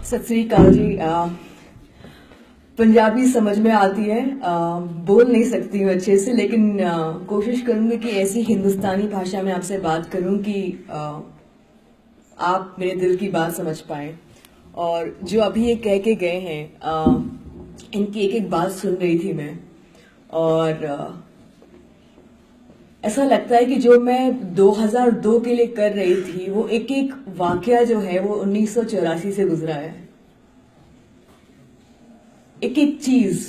सत श्री अकाल जी। पंजाबी समझ में आती है, बोल नहीं सकती हूँ अच्छे से, लेकिन कोशिश करूंगी कि ऐसी हिंदुस्तानी भाषा में आपसे बात करूं कि आप मेरे दिल की बात समझ पाएं। और जो अभी ये कह के गए हैं, इनकी एक एक बात सुन रही थी मैं, और ऐसा लगता है कि जो मैं 2002 के लिए कर रही थी वो एक एक वाकया जो है वो 1984 से गुजरा है। एक एक चीज,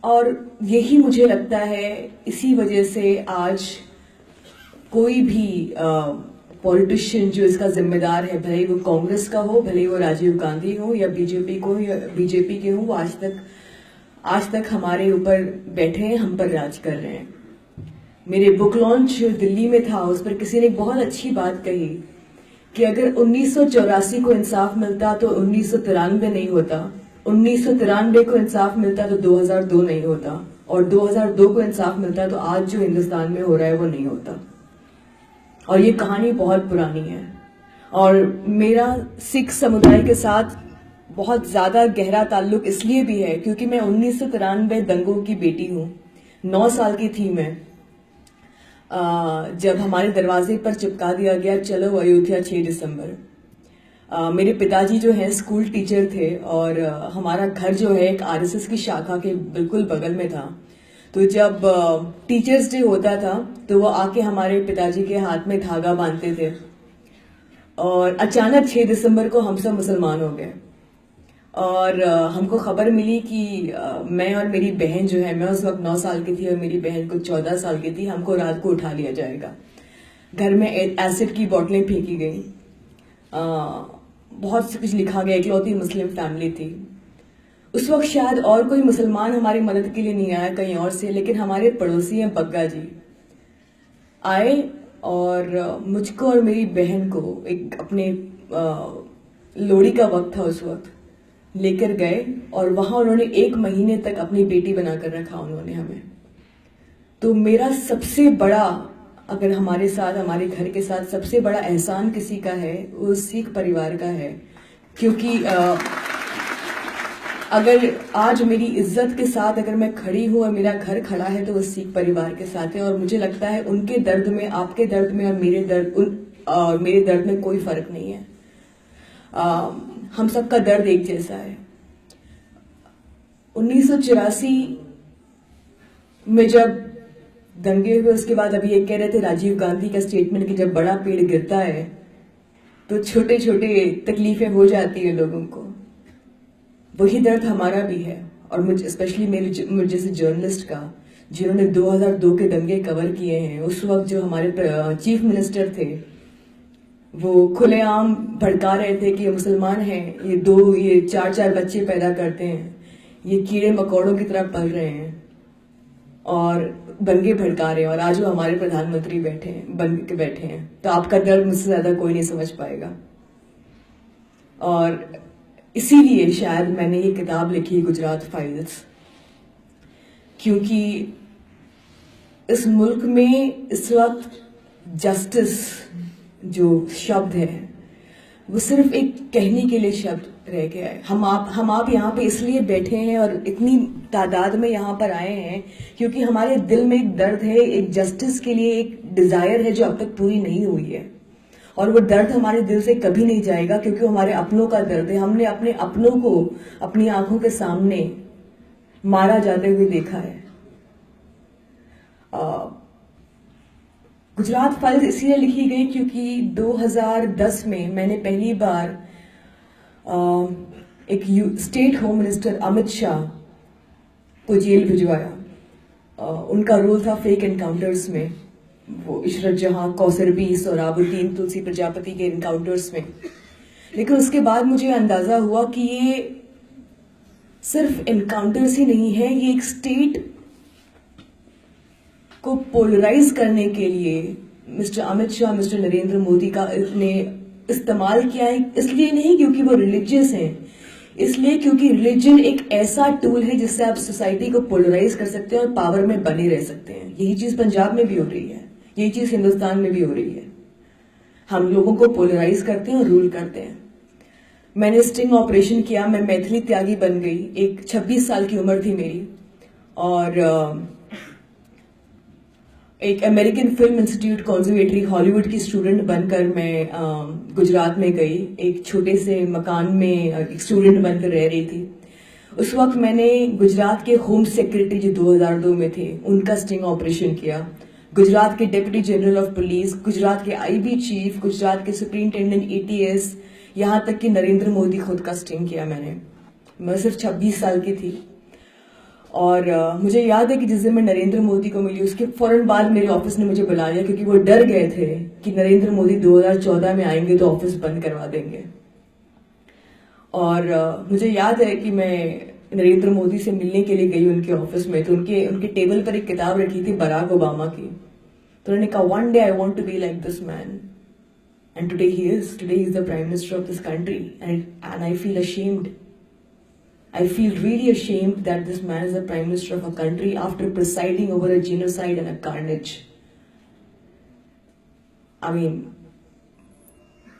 और यही मुझे लगता है इसी वजह से आज कोई भी पॉलिटिशियन जो इसका जिम्मेदार है, भले ही वो कांग्रेस का हो, भले ही वो राजीव गांधी हो या बीजेपी के हो, वो आज तक हमारे ऊपर बैठे हैं, हम पर राज कर रहे हैं। मेरे बुक लॉन्च दिल्ली में था, उस पर किसी ने बहुत अच्छी बात कही कि अगर 1984 को इंसाफ मिलता तो 1993 नहीं होता, 1993 को इंसाफ मिलता तो 2002 नहीं होता, और 2002 को इंसाफ मिलता तो आज जो हिंदुस्तान में हो रहा है वो नहीं होता। और ये कहानी बहुत पुरानी है, और मेरा सिख समुदाय के साथ बहुत ज्यादा गहरा ताल्लुक इसलिए भी है क्योंकि मैं 1993 दंगों की बेटी हूँ। 9 साल की थी मैं जब हमारे दरवाजे पर चिपका दिया गया चलो अयोध्या 6 दिसंबर। मेरे पिताजी जो हैं स्कूल टीचर थे, और हमारा घर जो है एक आरएसएस की शाखा के बिल्कुल बगल में था। तो जब टीचर्स डे होता था तो वो आके हमारे पिताजी के हाथ में धागा बांधते थे, और अचानक 6 दिसंबर को हम सब मुसलमान हो गए। और हमको खबर मिली कि मैं और मेरी बहन जो है, मैं उस वक्त 9 साल की थी और मेरी बहन कुछ 14 साल की थी, हमको रात को उठा लिया जाएगा। घर में एसिड की बोतलें फेंकी गई, बहुत कुछ लिखा गया। इकलौती मुस्लिम फैमिली थी उस वक्त, शायद और कोई मुसलमान हमारी मदद के लिए नहीं आया कहीं और से, लेकिन हमारे पड़ोसी हैं बग्गा जी आए और मुझको और मेरी बहन को एक अपने लोहड़ी का वक्त था उस वक्त, लेकर गए, और वहां उन्होंने 1 महीने तक अपनी बेटी बनाकर रखा उन्होंने हमें। तो मेरा सबसे बड़ा, अगर हमारे साथ, हमारे घर के साथ सबसे बड़ा एहसान किसी का है वो सिख परिवार का है, क्योंकि अगर आज मेरी इज्जत के साथ अगर मैं खड़ी हूं और मेरा घर खड़ा है तो वो सिख परिवार के साथ है। और मुझे लगता है उनके दर्द में, आपके दर्द में और मेरे दर्द में कोई फर्क नहीं है। हम सबका दर्द एक जैसा है। 1984 में जब दंगे हुए, उसके बाद अभी ये कह रहे थे राजीव गांधी का स्टेटमेंट कि जब बड़ा पेड़ गिरता है तो छोटे छोटे तकलीफें हो जाती है लोगों को, वही दर्द हमारा भी है। और मुझे स्पेशली मुझे जैसे जर्नलिस्ट का, जिन्होंने 2002 के दंगे कवर किए हैं, उस वक्त जो हमारे चीफ मिनिस्टर थे वो खुलेआम भड़का रहे थे कि ये मुसलमान हैं, ये 4 बच्चे पैदा करते हैं, ये कीड़े मकोड़ों की तरह पल रहे हैं, और दंगे भड़का रहे हैं। और आज वो हमारे प्रधानमंत्री बैठे हैं, बन के बैठे हैं। तो आपका दर्द मुझसे ज्यादा कोई नहीं समझ पाएगा। और इसीलिए शायद मैंने ये किताब लिखी, गुजरात फाइल्स, क्योंकि इस मुल्क में इस वक्त जस्टिस जो शब्द है वो सिर्फ एक कहने के लिए शब्द रह गया है। हम आप यहाँ पे इसलिए बैठे हैं और इतनी तादाद में यहाँ पर आए हैं क्योंकि हमारे दिल में एक दर्द है, एक जस्टिस के लिए एक डिजायर है जो अब तक पूरी नहीं हुई है। और वो दर्द हमारे दिल से कभी नहीं जाएगा क्योंकि वो हमारे अपनों का दर्द है। हमने अपने अपनों को अपनी आंखों के सामने मारा जाते हुए देखा है। गुजरात फाइल्स इसलिए लिखी गई क्योंकि 2010 में मैंने पहली बार एक state home minister Amit Shah को जेल भिजवाया। उनका रोल था फेक एनकाउंटर्स में, वो इशरत जहां, कौसर बी, सोहराबुद्दीन, तुलसी प्रजापति के एनकाउंटर्स में। लेकिन उसके बाद मुझे अंदाजा हुआ कि ये सिर्फ एनकाउंटर्स ही नहीं है, ये एक स्टेट को पोलराइज करने के लिए मिस्टर अमित शाह, मिस्टर नरेंद्र मोदी का ने इस्तेमाल किया है। इसलिए नहीं क्योंकि वो रिलीजियस हैं, इसलिए क्योंकि रिलीजन एक ऐसा टूल है जिससे आप सोसाइटी को पोलराइज कर सकते हैं और पावर में बने रह सकते हैं। यही चीज पंजाब में भी हो रही है, यही चीज हिंदुस्तान में भी हो रही है। हम लोगों को पोलराइज करते हैं और रूल करते हैं। मैंने स्टिंग ऑपरेशन किया, मैं मैथिली त्यागी बन गई। एक 26 साल की उम्र थी मेरी, और एक अमेरिकन फिल्म इंस्टीट्यूट कॉन्जर्वेटरी हॉलीवुड की स्टूडेंट बनकर मैं गुजरात में गई। एक छोटे से मकान में एक स्टूडेंट बनकर रह रही थी। उस वक्त मैंने गुजरात के होम सेक्रेटरी जो 2002 में थे उनका स्टिंग ऑपरेशन किया, गुजरात के deputy general of police, Gujarat के आईबी चीफ, गुजरात के सुप्रिंटेंडेंट एटीएस, यहाँ तक कि नरेंद्र मोदी खुद का स्टिंग किया मैंने। मैं सिर्फ 26 साल की थी, और मुझे याद है कि जिस दिन मैं नरेंद्र मोदी को मिली उसके फौरन बाद मेरे ऑफिस ने मुझे बुला लिया, क्योंकि वो डर गए थे कि नरेंद्र मोदी 2014 में आएंगे तो ऑफिस बंद करवा देंगे। और मुझे याद है कि मैं नरेंद्र मोदी से मिलने के लिए गई उनके ऑफिस में, तो उनके टेबल पर एक किताब रखी थी बराक ओबामा की। तो उन्होंने कहा, one day I want to be like this man, and today he is the prime minister of this country, and I feel ashamed. I feel really ashamed that this man is the Prime Minister of a country after presiding over a genocide and a carnage. I mean,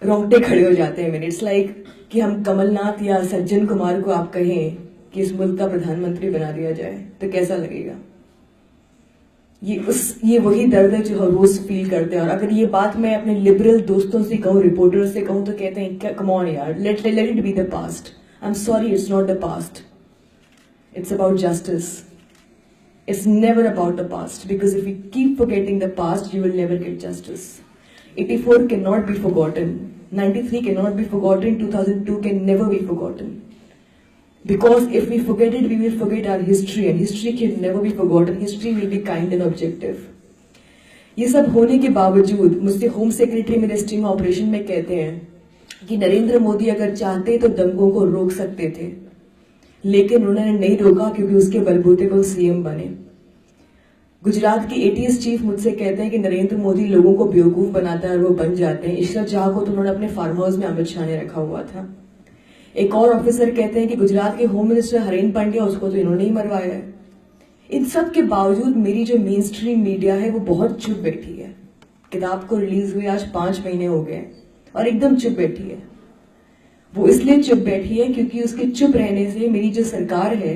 रोंगटे खड़े हो जाते हैं मेरे। It's like कि हम कमलनाथ या सज्जन कुमार को आप कहें कि इस मुल्क का प्रधानमंत्री बना दिया जाए तो कैसा लगेगा? ये वही दर्द है जो हम रोज फील करते हैं। और अगर ये बात मैं अपने लिबरल दोस्तों से कहूँ, रिपोर्टर्स से कहूँ, तो कहते हैं कम ऑन यार, let it be the past. I'm sorry, it's not the past. It's about justice. It's never about the past, because if you keep forgetting the past, you will never get justice. 84 cannot be forgotten. 93 cannot be forgotten. 2002 can never be forgotten. Because if we forget it, we will forget our history, and history can never be forgotten. History will be kind and objective. ये सब होने के बावजूद मुझसे home secretary मेरे sting operation में कहते हैं कि नरेंद्र मोदी अगर चाहते तो दंगों को रोक सकते थे, लेकिन उन्होंने नहीं रोका क्योंकि उसके बलबूते पर सीएम बने। गुजरात के एटीएस चीफ मुझसे कहते हैं कि नरेंद्र मोदी लोगों को बेवकूफ बनाता है और वो बन जाते हैं। इशरत जहां को तो उन्होंने अपने फार्म हाउस में अमित शाह ने रखा हुआ था। एक और ऑफिसर कहते हैं कि गुजरात के होम मिनिस्टर हरेन पांड्या, उसको तो इन्होंने ही मरवाया है। इन सब के बावजूद मेरी जो मेन स्ट्रीम मीडिया है वो बहुत चुप बैठी है। किताब को रिलीज हुए आज 5 महीने हो गए और एकदम चुप बैठी है। वो इसलिए चुप बैठी है क्योंकि उसके चुप रहने से मेरी जो सरकार है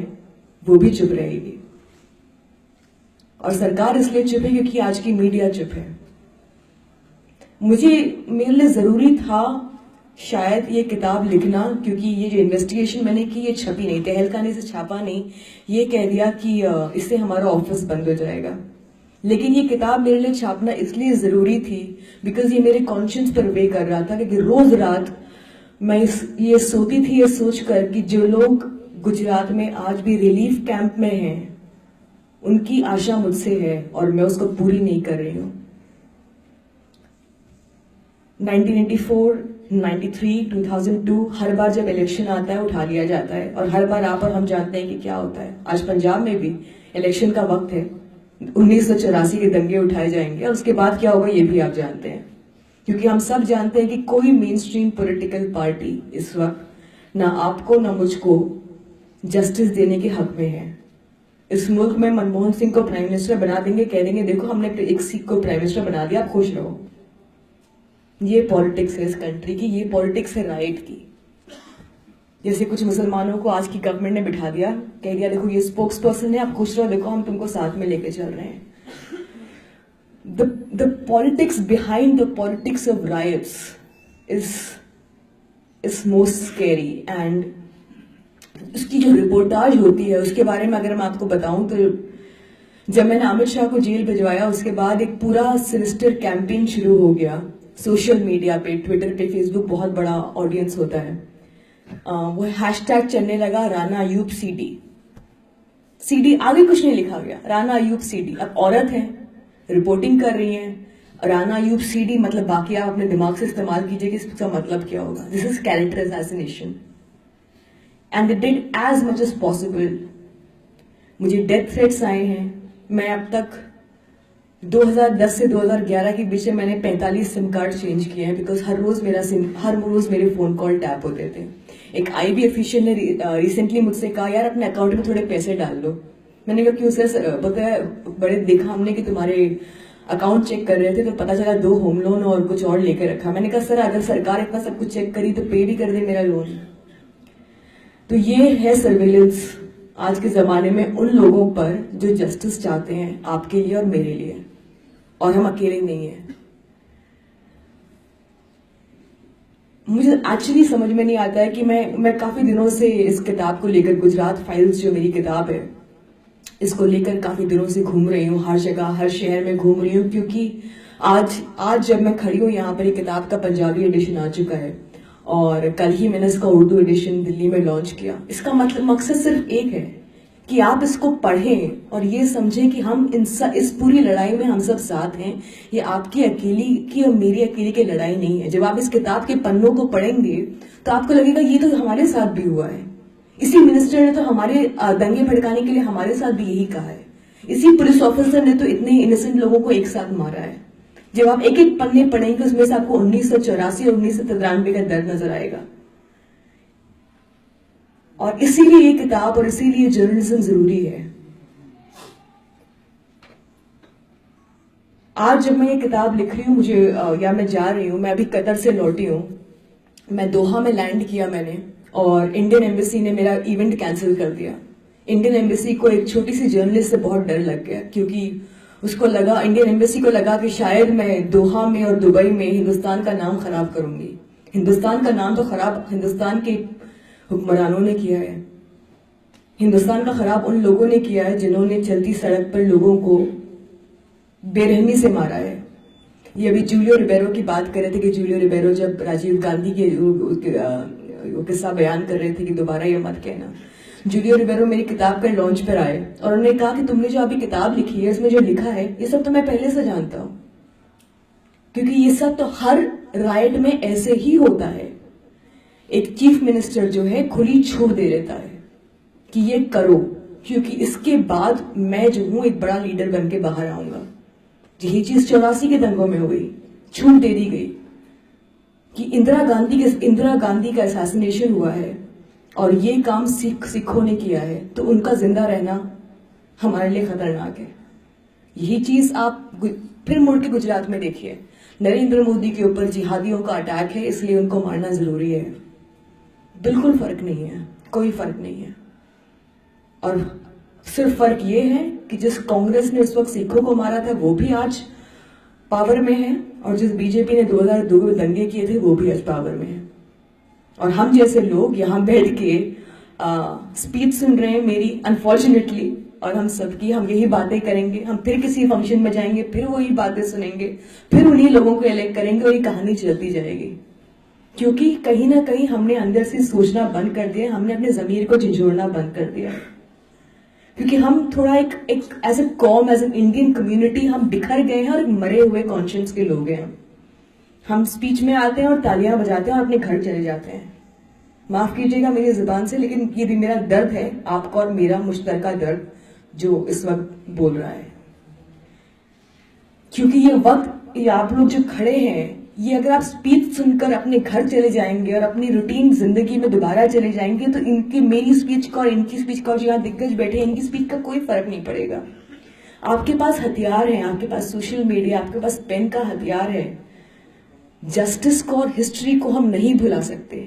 वो भी चुप रहेगी, और सरकार इसलिए चुप है क्योंकि आज की मीडिया चुप है। मेरे लिए जरूरी था शायद ये किताब लिखना, क्योंकि ये जो इन्वेस्टिगेशन मैंने की ये छपी नहीं, तहलखाने से छापा नहीं, ये कह दिया कि इससे हमारा ऑफिस बंद हो जाएगा। लेकिन ये किताब मेरे लिए छापना इसलिए जरूरी थी बिकॉज ये मेरे कॉन्शियंस पर वे कर रहा था कि रोज रात मैं ये सोती थी ये सोचकर कि जो लोग गुजरात में आज भी रिलीफ कैंप में हैं उनकी आशा मुझसे है और मैं उसको पूरी नहीं कर रही हूं। 1994, 93, 2002 हर बार जब इलेक्शन आता है उठा लिया जाता है, और हर बार आप और हम जानते हैं कि क्या होता है। आज पंजाब में भी इलेक्शन का वक्त है, 1984 के दंगे उठाए जाएंगे, और उसके बाद क्या होगा ये भी आप जानते हैं, क्योंकि हम सब जानते हैं कि कोई मेन स्ट्रीम पॉलिटिकल पार्टी इस वक्त ना आपको ना मुझको जस्टिस देने के हक में है। इस मुल्क में मनमोहन सिंह को प्राइम मिनिस्टर बना देंगे, कह देंगे देखो हमने एक सिख को प्राइम मिनिस्टर बना दिया, आप खुश रहो। ये पॉलिटिक्स है इस कंट्री की, ये पॉलिटिक्स है राइट की। जैसे कुछ मुसलमानों को आज की गवर्नमेंट ने बिठा दिया, कह दिया देखो ये स्पोक्स पर्सन है, आप खुश रहो, देखो हम तुमको साथ में लेके चल रहे हैं। The politics behind the politics of riots is most scary, and उसकी जो रिपोर्टाज होती है उसके बारे में अगर मैं आपको बताऊं तो जब मैंने अमित शाह को जेल भिजवाया उसके बाद एक पूरा सिनिस्टर कैंपेन शुरू हो गया सोशल मीडिया पे, ट्विटर पे, फेसबुक बहुत बड़ा ऑडियंस होता है। वो हैशटैग चलने लगा राना अयूब सीडी, आगे कुछ नहीं लिखा गया, राना अयूब सीडी। अब औरत है, रिपोर्टिंग कर रही हैं, राना अयूब सीडी, मतलब बाकी आप अपने दिमाग से इस्तेमाल कीजिए कि इसका मतलब क्या होगा। This is character assassination and they did as much as possible. मुझे डेथ थ्रेट्स आए हैं। मैं अब तक 2010 से 2011 के बीच में मैंने 45 सिम कार्ड चेंज किए हैं, बिकॉज हर रोज मेरे फोन कॉल टैप होते थे। एक आईबी ऑफिशियल ने रिसेंटली मुझसे कहा यार अपने अकाउंट में थोड़े पैसे डाल लो। मैंने कहा क्यों सर? पता है बड़े देखा हमने कि तुम्हारे अकाउंट चेक कर रहे थे तो पता चला 2 होम लोन और कुछ और लेकर रखा। मैंने कहा सर अगर सरकार इतना सब कुछ चेक करी तो पे भी कर दे मेरा लोन। तो ये है सर्विलेंस आज के ज़माने में उन लोगों पर जो जस्टिस चाहते हैं आपके लिए और मेरे लिए, और हम अकेले नहीं हैं। मुझे एक्चुअली समझ में नहीं आता है कि मैं काफ़ी दिनों से इस किताब को लेकर, गुजरात फाइल्स जो मेरी किताब है, इसको लेकर काफ़ी दिनों से घूम रही हूँ, हर जगह हर शहर में घूम रही हूँ, क्योंकि आज जब मैं खड़ी हूँ यहाँ पर, ये किताब का पंजाबी एडिशन आ चुका है और कल ही मैंने इसका उर्दू एडिशन दिल्ली में लॉन्च किया। इसका मकसद सिर्फ एक है कि आप इसको पढ़ें और ये समझें कि हम इस पूरी लड़ाई में हम सब साथ हैं। ये आपकी अकेली की और मेरी अकेली की लड़ाई नहीं है। जब आप इस किताब के पन्नों को पढ़ेंगे तो आपको लगेगा ये तो हमारे साथ भी हुआ है। इसी मिनिस्टर ने तो हमारे दंगे भड़काने के लिए हमारे साथ भी यही कहा है। इसी पुलिस ऑफिसर ने तो इतने इनोसेंट लोगों को एक साथ मारा है। जब आप एक एक पन्ने पढ़ेंगे उसमें से आपको 1984 और 1993 का दर्द नजर आएगा। और इसीलिए ये किताब और इसीलिए जर्नलिज्म जरूरी है। आज जब मैं ये किताब लिख रही हूँ, मुझे या मैं जा रही हूँ, मैं अभी कतर से लौटी हूँ, मैं दोहा में लैंड किया मैंने, और इंडियन एम्बेसी ने मेरा इवेंट कैंसिल कर दिया। इंडियन एम्बेसी को एक छोटी सी जर्नलिस्ट से बहुत डर लग गया, क्योंकि उसको लगा, इंडियन एम्बेसी को लगा कि शायद मैं दोहा में और दुबई में हिंदुस्तान का नाम खराब करूंगी। हिंदुस्तान का नाम तो खराब हिंदुस्तान के हुक्मरानों ने किया है। हिंदुस्तान का खराब उन लोगों ने किया है जिन्होंने चलती सड़क पर लोगों को बेरहमी से मारा है। ये अभी जूलियो रिबेरो की बात कर रहे थे कि जूलियो रिबेरो जब राजीव गांधी के किस्सा बयान कर रहे थे कि दोबारा ये मत कहना, जूलियो रिबेरो मेरी किताब के लॉन्च पर आए और उन्होंने कहा कि तुमने जो अभी किताब लिखी है, इसमें जो लिखा है, ये सब तो मैं पहले से जानता हूं, क्योंकि ये सब तो हर राइट में ऐसे ही होता है। एक चीफ मिनिस्टर जो है खुली छूट दे देता है कि ये करो, क्योंकि इसके बाद मैं जो हूं एक बड़ा लीडर बन के बाहर आऊंगा। यही चीज 84 के दंगों में हो गई, छूट दे दी गई कि इंदिरा गांधी का असैसिनेशन हुआ है और ये काम सिखों ने किया है, तो उनका जिंदा रहना हमारे लिए खतरनाक है। यही चीज आप फिर मुड़ के गुजरात में देखिए, नरेंद्र मोदी के ऊपर जिहादियों का अटैक है, इसलिए उनको मारना जरूरी है। बिल्कुल फर्क नहीं है, कोई फर्क नहीं है। और सिर्फ फर्क ये है कि जिस कांग्रेस ने उस वक्त सिखों को मारा था वो भी आज पावर में है, और जिस बीजेपी ने 2002 में दंगे किए थे वो भी आज पावर में है। और हम जैसे लोग यहाँ बैठ के स्पीच सुन रहे हैं मेरी, अनफॉर्चुनेटली, और हम सबकी, हम यही बातें करेंगे। हम फिर किसी फंक्शन में जाएंगे, फिर वही बातें सुनेंगे, फिर उन्हीं लोगों को इलेक्ट करेंगे और ये कहानी चलती जाएगी। क्योंकि कहीं ना कहीं हमने अंदर से सोचना बंद कर दिया, हमने अपने जमीर को झिझोड़ना बंद कर दिया। क्योंकि हम थोड़ा एक एज ए कॉम, एज एन इंडियन कम्युनिटी हम बिखर गए हैं और मरे हुए कॉन्शियंस के लोग हैं। हम स्पीच में आते हैं और तालियां बजाते हैं और अपने घर चले जाते हैं। माफ कीजिएगा मेरी जुबान से, लेकिन ये भी मेरा दर्द है, आपका और मेरा मुश्तरका दर्द जो इस वक्त बोल रहा है। क्योंकि ये वक्त, ये आप लोग जो खड़े हैं, ये अगर आप स्पीच सुनकर अपने घर चले जाएंगे और अपनी रूटीन जिंदगी में दोबारा चले जाएंगे, तो इनकी, मेरी स्पीच का और इनकी स्पीच का, और जो यहाँ दिग्गज बैठे हैं, इनकी स्पीच का कोई फर्क नहीं पड़ेगा। आपके पास हथियार है, आपके पास सोशल मीडिया, आपके पास पेन का हथियार है। जस्टिस को और हिस्ट्री को हम नहीं भुला सकते,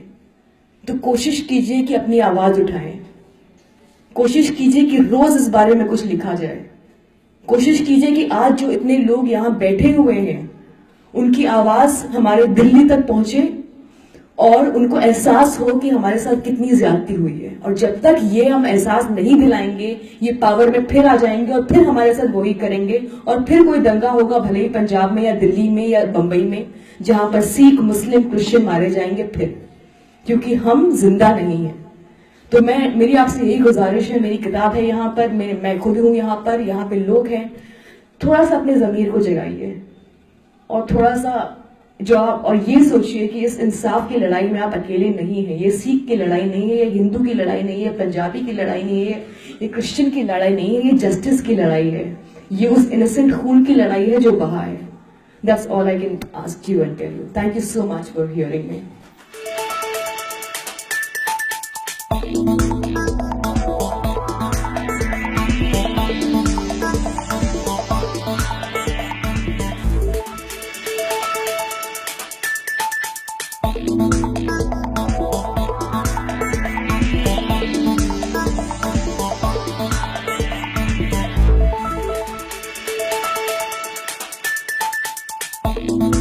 तो कोशिश कीजिए कि अपनी आवाज उठाएं। कोशिश कीजिए कि रोज इस बारे में कुछ लिखा जाए। कोशिश कीजिए कि आज जो इतने लोग यहाँ बैठे हुए हैं उनकी आवाज हमारे दिल्ली तक पहुंचे और उनको एहसास हो कि हमारे साथ कितनी ज्यादती हुई है। और जब तक ये हम एहसास नहीं दिलाएंगे, ये पावर में फिर आ जाएंगे और फिर हमारे साथ वही करेंगे, और फिर कोई दंगा होगा, भले ही पंजाब में या दिल्ली में या बंबई में, जहां पर सिख, मुस्लिम, क्रिश्चियन मारे जाएंगे फिर, क्योंकि हम जिंदा नहीं है। तो मेरी आपसे यही गुजारिश है, मेरी किताब है यहाँ पर, मैं खुद हूं यहाँ पर, यहाँ पे लोग हैं, थोड़ा सा अपने जमीर को जगाइए और थोड़ा सा जो आप, और ये सोचिए कि इस इंसाफ की लड़ाई में आप अकेले नहीं हैं। ये सिख की लड़ाई नहीं है, ये हिंदू की लड़ाई नहीं है, पंजाबी की लड़ाई नहीं है, ये क्रिश्चियन की लड़ाई नहीं है, ये जस्टिस की लड़ाई है। ये उस इनोसेंट खून की लड़ाई है जो बहा है। That's all I can ask you and tell you. Thank you so much for hearing me. है।